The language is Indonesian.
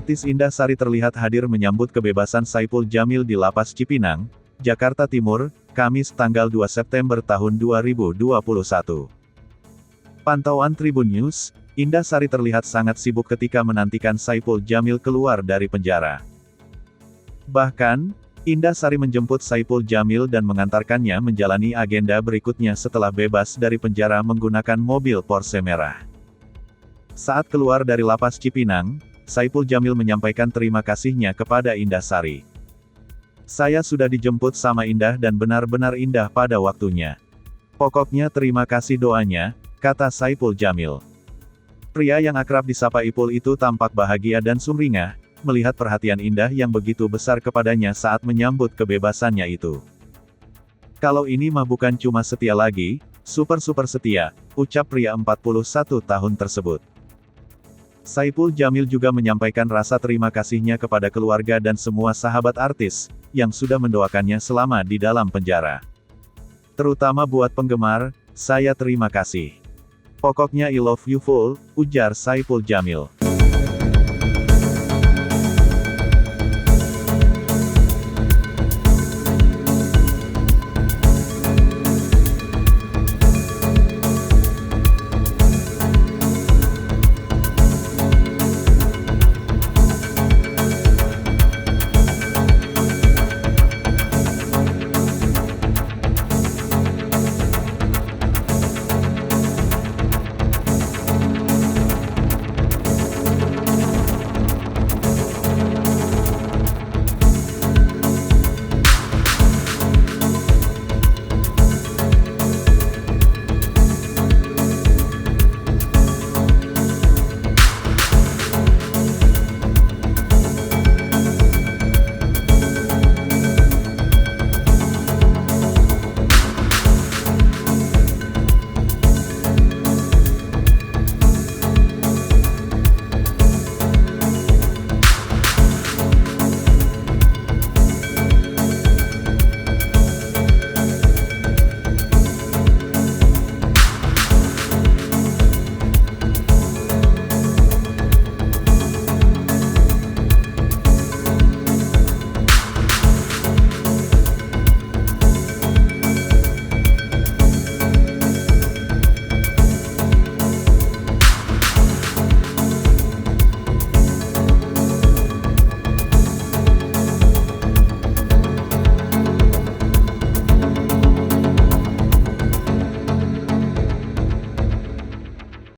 Artis Indah Sari terlihat hadir menyambut kebebasan Saipul Jamil di Lapas Cipinang, Jakarta Timur, Kamis tanggal 2 September tahun 2021. Pantauan Tribun News, Indah Sari terlihat sangat sibuk ketika menantikan Saipul Jamil keluar dari penjara. Bahkan, Indah Sari menjemput Saipul Jamil dan mengantarkannya menjalani agenda berikutnya setelah bebas dari penjara menggunakan mobil Porsche merah. Saat keluar dari Lapas Cipinang, Saipul Jamil menyampaikan terima kasihnya kepada Indah Sari. "Saya sudah dijemput sama Indah dan benar-benar indah pada waktunya. Pokoknya terima kasih doanya," kata Saipul Jamil. Pria yang akrab disapa Ipul itu tampak bahagia dan sumringah, melihat perhatian Indah yang begitu besar kepadanya saat menyambut kebebasannya itu. "Kalau ini mah bukan cuma setia lagi, super setia," ucap pria 41 tahun tersebut. Saipul Jamil juga menyampaikan rasa terima kasihnya kepada keluarga dan semua sahabat artis, yang sudah mendoakannya selama di dalam penjara. "Terutama buat penggemar, saya terima kasih. Pokoknya I love you full," ujar Saipul Jamil.